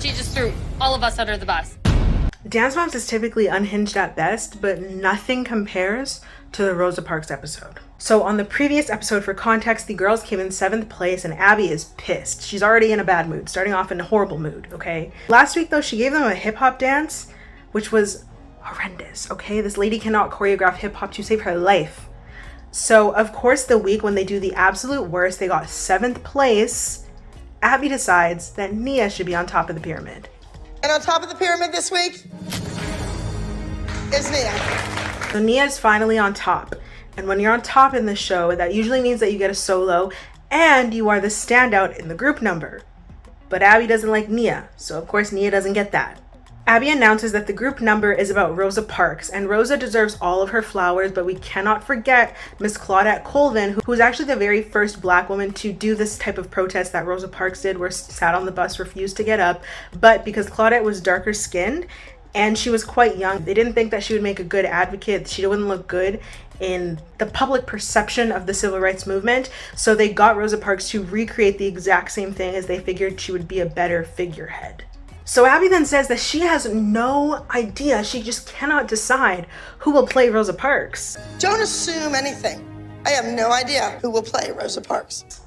She just threw all of us under the bus. Dance Moms is typically unhinged at best, but nothing compares to the Rosa Parks episode. So on the previous episode, for context, the girls came in 7th place and Abby is pissed. She's already in a bad mood, starting off in a horrible mood, okay? Last week though, she gave them a hip hop dance, which was horrendous, okay? This lady cannot choreograph hip hop to save her life. So of course, the week when they do the absolute worst, they got 7th place, Abby decides that Nia should be on top of the pyramid. And on top of the pyramid this week is Nia. So Nia's finally on top. And when you're on top in the show, that usually means that you get a solo and you are the standout in the group number. But Abby doesn't like Nia, so of course Nia doesn't get that. Abby announces that the group number is about Rosa Parks, and Rosa deserves all of her flowers, but we cannot forget Miss Claudette Colvin, who was actually the very first Black woman to do this type of protest that Rosa Parks did, where sat on the bus, refused to get up. But because Claudette was darker skinned and she was quite young, they didn't think that she would make a good advocate. She wouldn't look good in the public perception of the civil rights movement. So they got Rosa Parks to recreate the exact same thing, as they figured she would be a better figurehead. So Abby then says that she has no idea. She just cannot decide who will play Rosa Parks. Don't assume anything. I have no idea who will play Rosa Parks.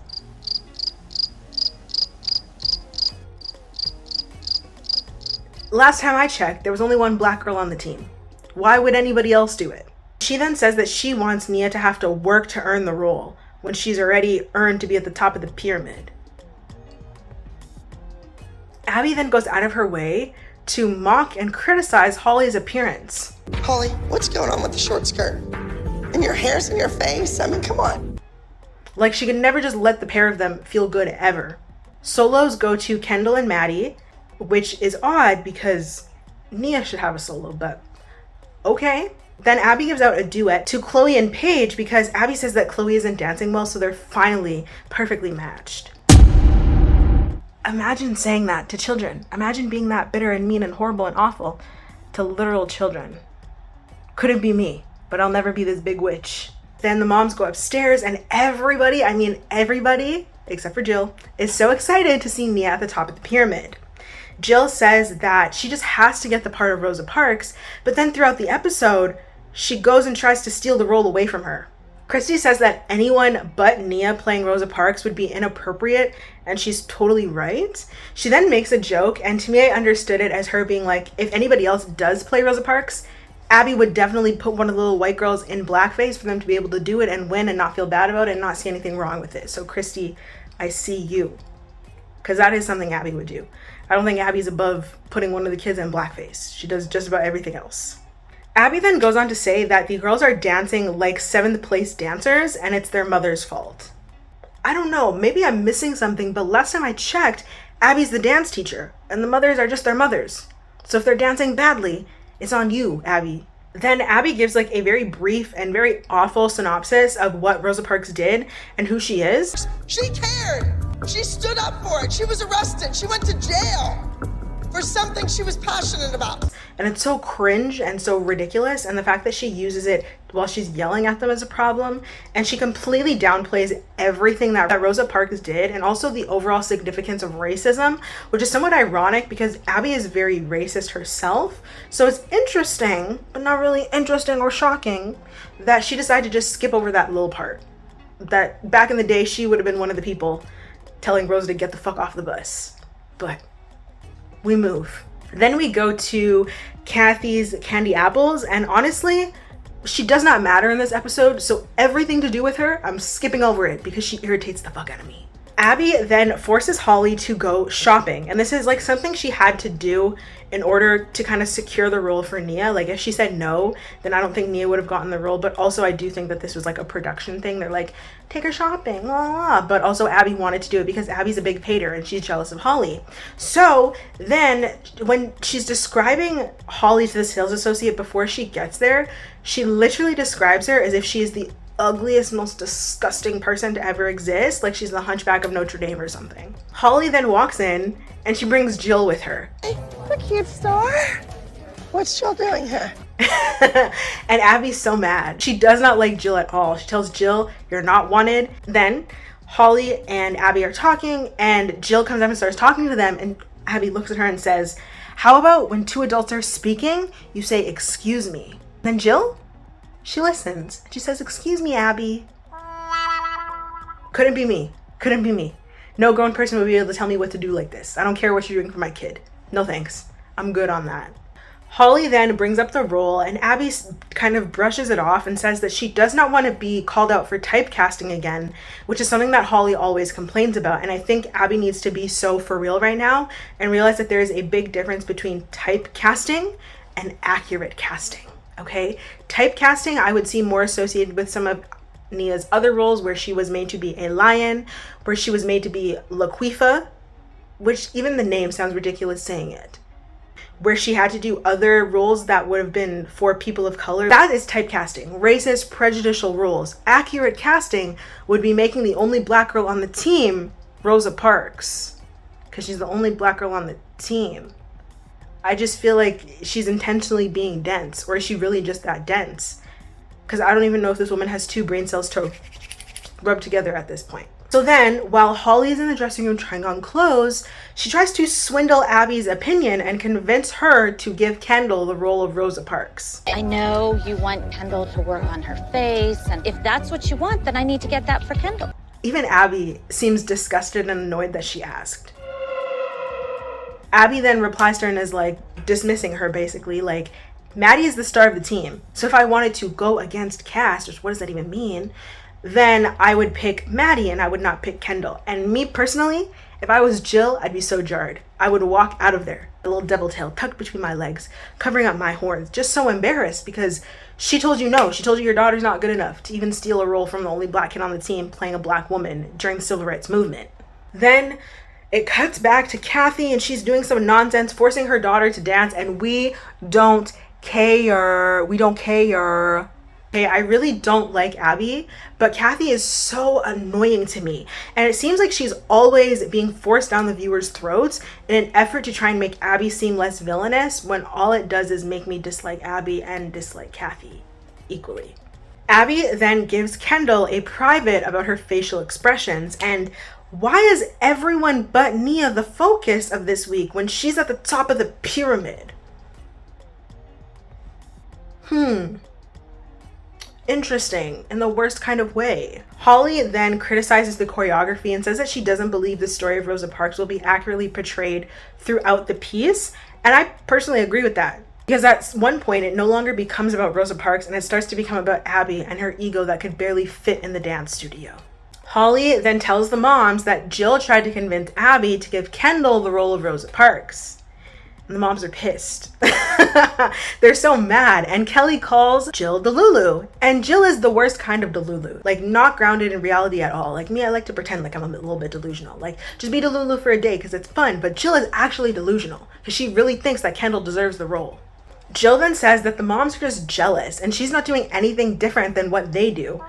Last time I checked, there was only one Black girl on the team. Why would anybody else do it? She then says that she wants Nia to have to work to earn the role when she's already earned to be at the top of the pyramid. Abby then goes out of her way to mock and criticize Holly's appearance. Holly, what's going on with the short skirt? And your hair's in your face? I mean, come on. Like she could never just let the pair of them feel good ever. Solos go to Kendall and Maddie, which is odd because Nia should have a solo, but okay. Then Abby gives out a duet to Chloe and Paige because Abby says that Chloe isn't dancing well, so they're finally perfectly matched. Imagine saying that to children. Imagine being that bitter and mean and horrible and awful to literal children. Couldn't be me, but I'll never be this big witch. Then the moms go upstairs and everybody, except for Jill, is so excited to see Nia at the top of the pyramid. Jill says that she just has to get the part of Rosa Parks, but then throughout the episode, she goes and tries to steal the role away from her. Christy says that anyone but Nia playing Rosa Parks would be inappropriate, and she's totally right. She then makes a joke, and to me I understood it as her being like, if anybody else does play Rosa Parks, Abby would definitely put one of the little white girls in blackface for them to be able to do it and win and not feel bad about it and not see anything wrong with it. So Christy, I see you. Because that is something Abby would do. I don't think Abby's above putting one of the kids in blackface. She does just about everything else. Abby then goes on to say that the girls are dancing like 7th place dancers and it's their mother's fault. I don't know, maybe I'm missing something, but last time I checked, Abby's the dance teacher and the mothers are just their mothers. So if they're dancing badly, it's on you, Abby. Then Abby gives like a very brief and very awful synopsis of what Rosa Parks did and who she is. She cared. She stood up for it. She was arrested. She went to jail for something she was passionate about. And it's so cringe and so ridiculous, and the fact that she uses it while she's yelling at them is a problem, and she completely downplays everything that Rosa Parks did and also the overall significance of racism, which is somewhat ironic because Abby is very racist herself. So it's interesting, but not really interesting or shocking, that she decided to just skip over that little part. That back in the day she would have been one of the people telling Rosa to get the fuck off the bus. But we move. Then we go to Kathy's candy apples, and honestly, she does not matter in this episode, so everything to do with her, I'm skipping over it because she irritates the fuck out of me. Abby then forces Holly to go shopping, and this is like something she had to do in order to kind of secure the role for Nia. Like if she said no, then I don't think Nia would have gotten the role, but also I do think that this was like a production thing. They're like, take her shopping, la la, but also Abby wanted to do it because Abby's a big hater and she's jealous of Holly. So then when she's describing Holly to the sales associate before she gets there, she literally describes her as if she is the ugliest, most disgusting person to ever exist, like she's the Hunchback of Notre Dame or something. Holly then walks in and she brings Jill with her. Hey, the cute star. What's Jill doing here? And Abby's so mad. She does not like Jill at all. She tells Jill, you're not wanted. Then Holly and Abby are talking and Jill comes up and starts talking to them, and Abby looks at her and says, how about when two adults are speaking, you say, excuse me. Then Jill, she listens. She says, excuse me, Abby. Couldn't be me. Couldn't be me. No grown person would be able to tell me what to do like this. I don't care what you're doing for my kid. No thanks. I'm good on that. Holly then brings up the role, and Abby kind of brushes it off and says that she does not want to be called out for typecasting again, which is something that Holly always complains about. And I think Abby needs to be so for real right now and realize that there is a big difference between typecasting and accurate casting. Okay? Typecasting I would see more associated with some of Nia's other roles, where she was made to be a lion, where she was made to be Laquifa, which even the name sounds ridiculous saying it, where she had to do other roles that would have been for people of color. That is typecasting, racist, prejudicial roles. Accurate casting would be making the only black girl on the team Rosa Parks, because she's the only black girl on the team. I just feel like she's intentionally being dense, or is she really just that dense? Because I don't even know if this woman has 2 brain cells to rub together at this point. So then, while Holly is in the dressing room trying on clothes, she tries to swindle Abby's opinion and convince her to give Kendall the role of Rosa Parks. I know you want Kendall to work on her face, and if that's what you want, then I need to get that for Kendall. Even Abby seems disgusted and annoyed that she asked. Abby then replies to her and is like dismissing her, basically like, Maddie is the star of the team. So if I wanted to go against cast, which what does that even mean? Then I would pick Maddie and I would not pick Kendall. And me personally, if I was Jill, I'd be so jarred. I would walk out of there, a little devil tail tucked between my legs, covering up my horns, just so embarrassed because she told you no. She told you your daughter's not good enough to even steal a role from the only black kid on the team playing a black woman during the civil rights movement. Then it cuts back to Kathy and she's doing some nonsense, forcing her daughter to dance, and we don't care. We don't care. Okay, I really don't like Abby, but Kathy is so annoying to me. And it seems like she's always being forced down the viewers' throats in an effort to try and make Abby seem less villainous, when all it does is make me dislike Abby and dislike Kathy equally. Abby then gives Kendall a private about her facial expressions, and why is everyone but Nia the focus of this week when she's at the top of the pyramid? Interesting, in the worst kind of way. Holly then criticizes the choreography and says that she doesn't believe the story of Rosa Parks will be accurately portrayed throughout the piece. And I personally agree with that, because at one point it no longer becomes about Rosa Parks and it starts to become about Abby and her ego that could barely fit in the dance studio. Holly then tells the moms that Jill tried to convince Abby to give Kendall the role of Rosa Parks. And the moms are pissed. They're so mad. And Kelly calls Jill Delulu. And Jill is the worst kind of Delulu. Like, not grounded in reality at all. Like me, I like to pretend like I'm a little bit delusional. Like, just be Delulu for a day because it's fun. But Jill is actually delusional because she really thinks that Kendall deserves the role. Jill then says that the moms are just jealous and she's not doing anything different than what they do.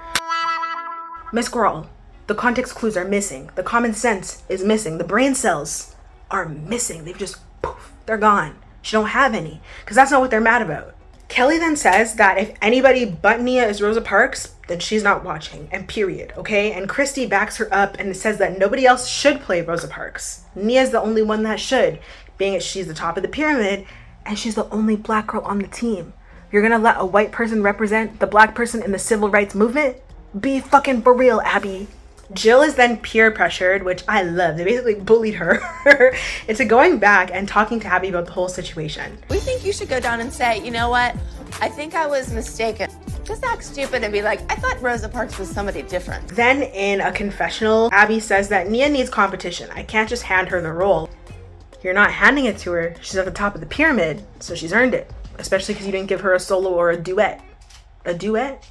Miss Girl, the context clues are missing. The common sense is missing. The brain cells are missing. They've just poof. They're gone. She don't have any, because that's not what they're mad about. Kelly then says that if anybody but Nia is Rosa Parks, then she's not watching, and period, okay? And Christy backs her up and says that nobody else should play Rosa Parks. Nia's the only one that should, being that she's the top of the pyramid, and she's the only black girl on the team. You're gonna let a white person represent the black person in the civil rights movement? Be fucking for real, Abby. Jill is then peer pressured, which I love. They basically bullied her into going back and talking to Abby about the whole situation. We think you should go down and say, you know what? I think I was mistaken. Just act stupid and be like, I thought Rosa Parks was somebody different. Then in a confessional, Abby says that Nia needs competition. I can't just hand her the role. You're not handing it to her. She's at the top of the pyramid, so she's earned it. Especially because you didn't give her a solo or a duet. A duet?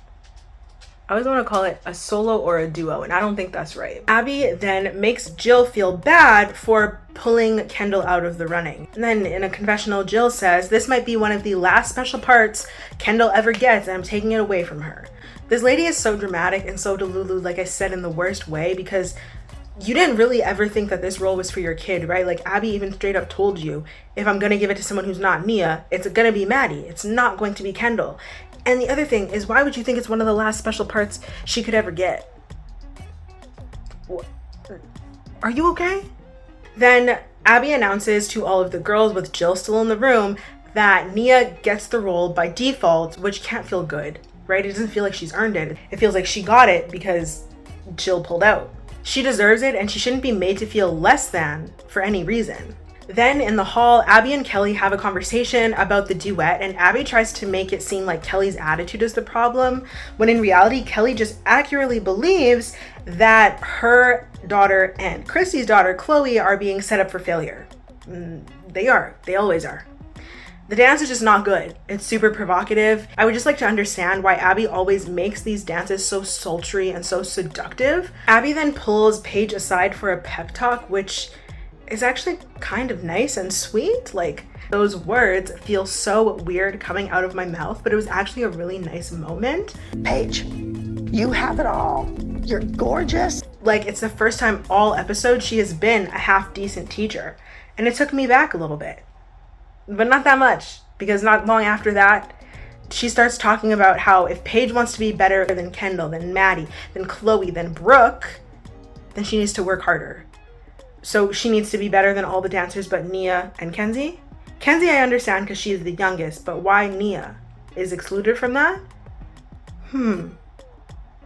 I always want to call it a solo or a duo, and I don't think that's right. Abby then makes Jill feel bad for pulling Kendall out of the running. And then in a confessional, Jill says, this might be one of the last special parts Kendall ever gets, and I'm taking it away from her. This lady is so dramatic and so delulu, like I said, in the worst way, because you didn't really ever think that this role was for your kid, right? Like Abby even straight up told you, if I'm going to give it to someone who's not Nia, it's going to be Maddie. It's not going to be Kendall. And the other thing is, why would you think it's one of the last special parts she could ever get? Are you okay? Then Abby announces to all of the girls, with Jill still in the room, that Nia gets the role by default, which can't feel good, right? It doesn't feel like she's earned it. It feels like she got it because Jill pulled out. She deserves it, and she shouldn't be made to feel less than for any reason. Then in the hall, Abby and Kelly have a conversation about the duet, and Abby tries to make it seem like Kelly's attitude is the problem, when in reality, Kelly just accurately believes that her daughter and Christy's daughter, Chloe, are being set up for failure. They are. They always are. The dance is just not good. It's super provocative. I would just like to understand why Abby always makes these dances so sultry and so seductive. Abby then pulls Paige aside for a pep talk, which is actually kind of nice and sweet. Like, those words feel so weird coming out of my mouth, but it was actually a really nice moment. Paige, you have it all. You're gorgeous. Like, it's the first time all episode she has been a half decent teacher. And it took me back a little bit. But not that much, because not long after that, she starts talking about how if Paige wants to be better than Kendall, than Maddie, than Chloe, than Brooke, then she needs to work harder. So she needs to be better than all the dancers but Nia and Kenzie? Kenzie I understand because she is the youngest, but why Nia is excluded from that?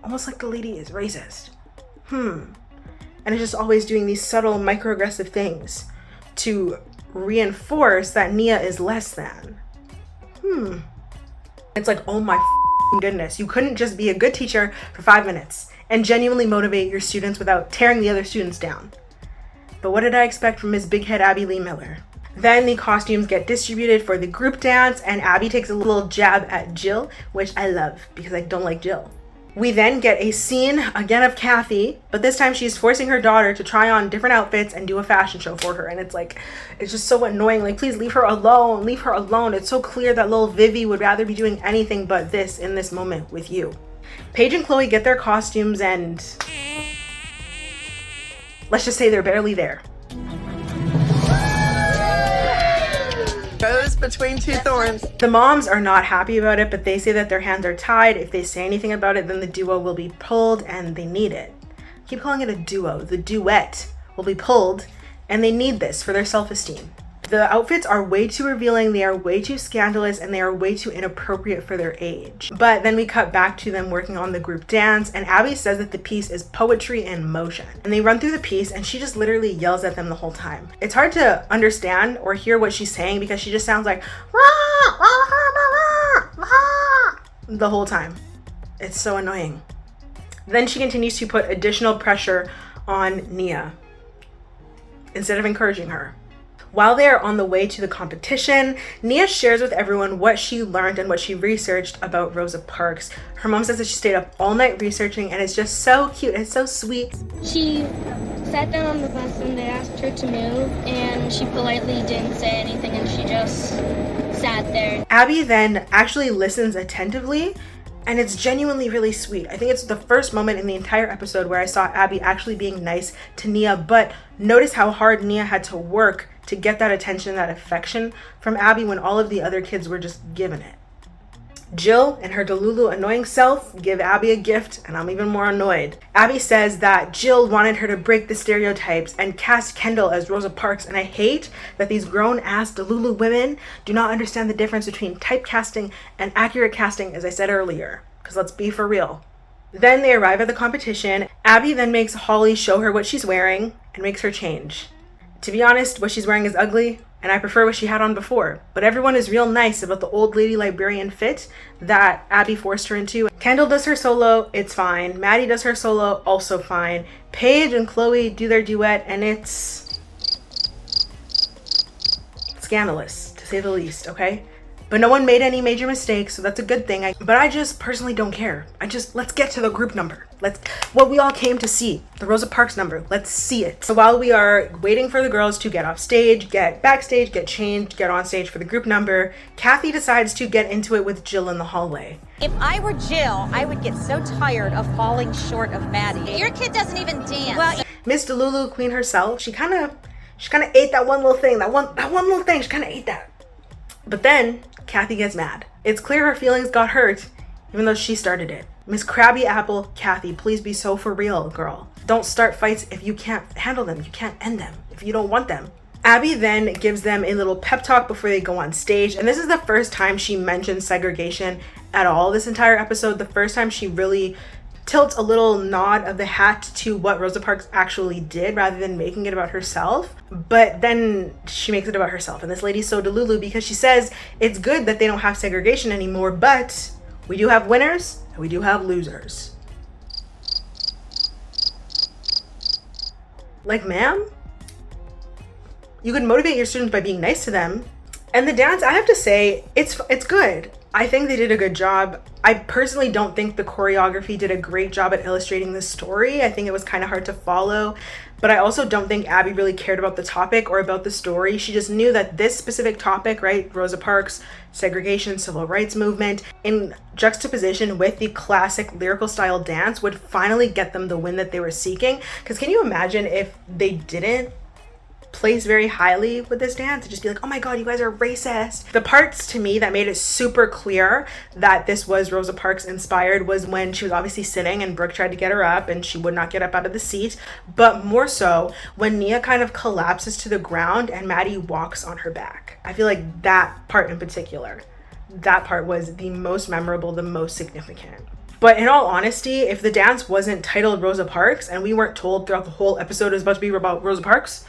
Almost like the lady is racist. And it's just always doing these subtle microaggressive things to reinforce that Nia is less than. It's like, oh my goodness, you couldn't just be a good teacher for 5 minutes and genuinely motivate your students without tearing the other students down. But what did I expect from Miss Big Head Abby Lee Miller? Then the costumes get distributed for the group dance, and Abby takes a little jab at Jill, which I love because I don't like Jill. We then get a scene again of Kathy, but this time she's forcing her daughter to try on different outfits and do a fashion show for her. And it's like, it's just so annoying. Like, please leave her alone. Leave her alone. It's so clear that little Vivi would rather be doing anything but this in this moment with you. Paige and Chloe get their costumes, and let's just say they're barely there. Goes between two thorns. The moms are not happy about it, but they say that their hands are tied. If they say anything about it, then the duo will be pulled, and they need it. I keep calling it a duo. The duet will be pulled, and they need this for their self-esteem. The outfits are way too revealing, they are way too scandalous, and they are way too inappropriate for their age. But then we cut back to them working on the group dance, and Abby says that the piece is poetry in motion. And they run through the piece, and she just literally yells at them the whole time. It's hard to understand or hear what she's saying because she just sounds like the whole time. It's so annoying. Then she continues to put additional pressure on Nia instead of encouraging her. While they are on the way to the competition, Nia shares with everyone what she learned and what she researched about Rosa Parks. Her mom says that she stayed up all night researching, and it's just so cute. It's so sweet. She sat down on the bus and they asked her to move, and she politely didn't say anything, and she just sat there. Abby then actually listens attentively, and it's genuinely really sweet. I think it's the first moment in the entire episode where I saw Abby actually being nice to Nia, but notice how hard Nia had to work to get that attention, that affection from Abby when all of the other kids were just giving it. Jill and her Delulu annoying self give Abby a gift, and I'm even more annoyed. Abby says that Jill wanted her to break the stereotypes and cast Kendall as Rosa Parks, and I hate that these grown-ass Delulu women do not understand the difference between typecasting and accurate casting, as I said earlier, because let's be for real. Then they arrive at the competition. Abby then makes Holly show her what she's wearing and makes her change. To be honest, what she's wearing is ugly, and I prefer what she had on before. But everyone is real nice about the old lady librarian fit that Abby forced her into. Kendall does her solo, it's fine. Maddie does her solo, also fine. Paige and Chloe do their duet, and it's scandalous, to say the least, okay? But no one made any major mistakes, so that's a good thing. But I just personally don't care. Let's get to the group number. What we all came to see, the Rosa Parks number, let's see it. So while we are waiting for the girls to get off stage, get backstage, get changed, get on stage for the group number, Kathy decides to get into it with Jill in the hallway. If I were Jill, I would get so tired of falling short of Maddie. Your kid doesn't even dance. Well, Miss Delulu Queen herself, she kind of ate that one little thing, that one little thing, she kind of ate that. But then Kathy gets mad. It's clear her feelings got hurt, even though she started it. Miss Krabby Apple, Kathy, please be so for real, girl. Don't start fights if you can't handle them. You can't end them. If you don't want them, Abby then gives them a little pep talk before they go on stage. And this is the first time she mentions segregation at all this entire episode. The first time she really tilts a little nod of the hat to what Rosa Parks actually did rather than making it about herself. But then she makes it about herself. And this lady's so delulu because she says it's good that they don't have segregation anymore, but we do have winners and we do have losers. Like, ma'am, you could motivate your students by being nice to them. And the dance, I have to say, it's good. I think they did a good job. I personally don't think the choreography did a great job at illustrating the story. I think it was kind of hard to follow, but I also don't think Abby really cared about the topic or about the story. She just knew that this specific topic, right, Rosa Parks, segregation, civil rights movement, in juxtaposition with the classic lyrical style dance would finally get them the win that they were seeking. Because can you imagine if they didn't place very highly with this dance and just be like, oh my god, you guys are racist? The parts to me that made it super clear that this was Rosa Parks inspired was when she was obviously sitting and Brooke tried to get her up and she would not get up out of the seat, but more so when Nia kind of collapses to the ground and Maddie walks on her back. I feel like that part in particular, that part was the most memorable, the most significant. But in all honesty, if the dance wasn't titled Rosa Parks and we weren't told throughout the whole episode it was about to be about Rosa Parks,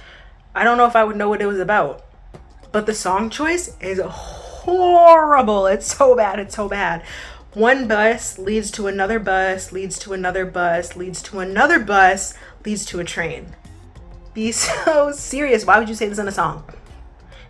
I don't know if I would know what it was about. But the song choice is horrible. It's so bad. It's so bad. One bus leads to another bus, leads to another bus, leads to another bus, leads to a train. Be so serious. Why would you say this in a song?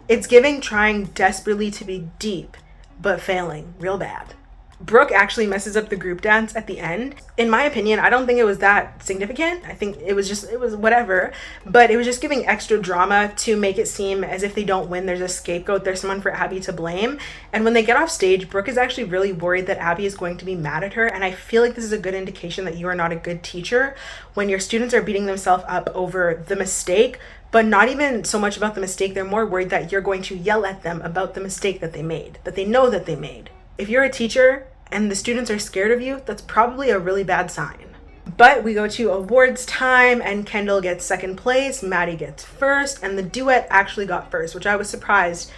It's giving trying desperately to be deep, but failing real bad. Brooke actually messes up the group dance at the end. In my opinion, I don't think it was that significant. I think it was whatever, but it was just giving extra drama to make it seem as if they don't win, there's a scapegoat, there's someone for Abby to blame. And when they get off stage, Brooke is actually really worried that Abby is going to be mad at her. And I feel like this is a good indication that you are not a good teacher when your students are beating themselves up over the mistake, but not even so much about the mistake. They're more worried that you're going to yell at them about the mistake that they made, that they know that they made. If you're a teacher and the students are scared of you, that's probably a really bad sign. But we go to awards time and Kendall gets second place, Maddie gets first, and the duet actually got first, which I was surprised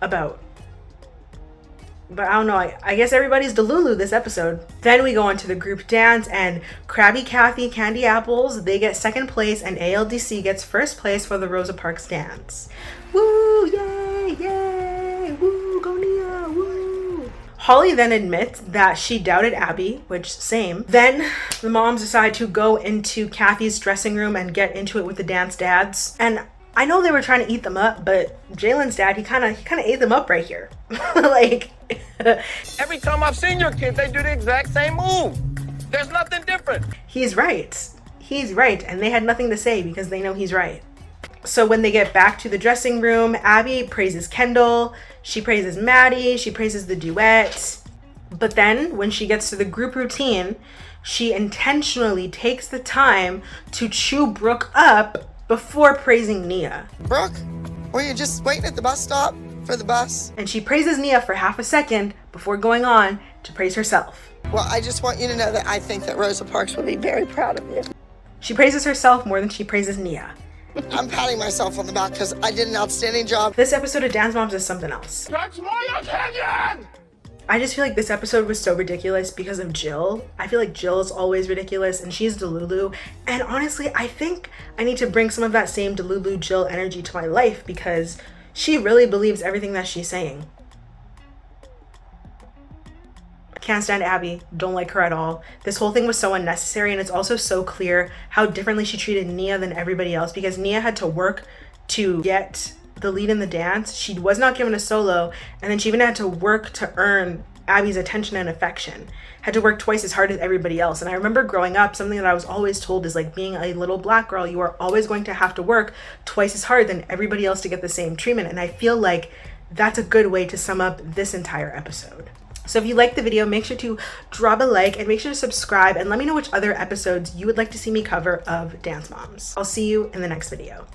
about. But I don't know, I guess everybody's delulu this episode. Then we go on to the group dance and Krabby Kathy Candy Apples, they get second place and ALDC gets first place for the Rosa Parks dance. Woo, yay, yay, woo, go Nia, woo. Holly then admits that she doubted Abby, which same. Then the moms decide to go into Kathy's dressing room and get into it with the dance dads. And I know they were trying to eat them up, but Jalen's dad, he kind of ate them up right here. Like, every time I've seen your kids, they do the exact same move. There's nothing different. He's right. He's right. And they had nothing to say because they know he's right. So when they get back to the dressing room, Abby praises Kendall, she praises Maddie, she praises the duet. But then when she gets to the group routine, she intentionally takes the time to chew Brooke up before praising Nia. Brooke, were you just waiting at the bus stop for the bus? And she praises Nia for half a second before going on to praise herself. Well, I just want you to know that I think that Rosa Parks will be very proud of you. She praises herself more than she praises Nia. I'm patting myself on the back because I did an outstanding job. This episode of Dance Moms is something else. That's my opinion! I just feel like this episode was so ridiculous because of Jill. I feel like Jill is always ridiculous and she's delulu. And honestly, I think I need to bring some of that same delulu Jill energy to my life because she really believes everything that she's saying. Can't stand Abby, don't like her at all. This whole thing was so unnecessary, and it's also so clear how differently she treated Nia than everybody else because Nia had to work to get the lead in the dance. She was not given a solo, and then she even had to work to earn Abby's attention and affection. Had to work twice as hard as everybody else. And I remember growing up, something that I was always told is like being a little black girl, you are always going to have to work twice as hard than everybody else to get the same treatment. And I feel like that's a good way to sum up this entire episode. So if you liked the video, make sure to drop a like and make sure to subscribe and let me know which other episodes you would like to see me cover of Dance Moms. I'll see you in the next video.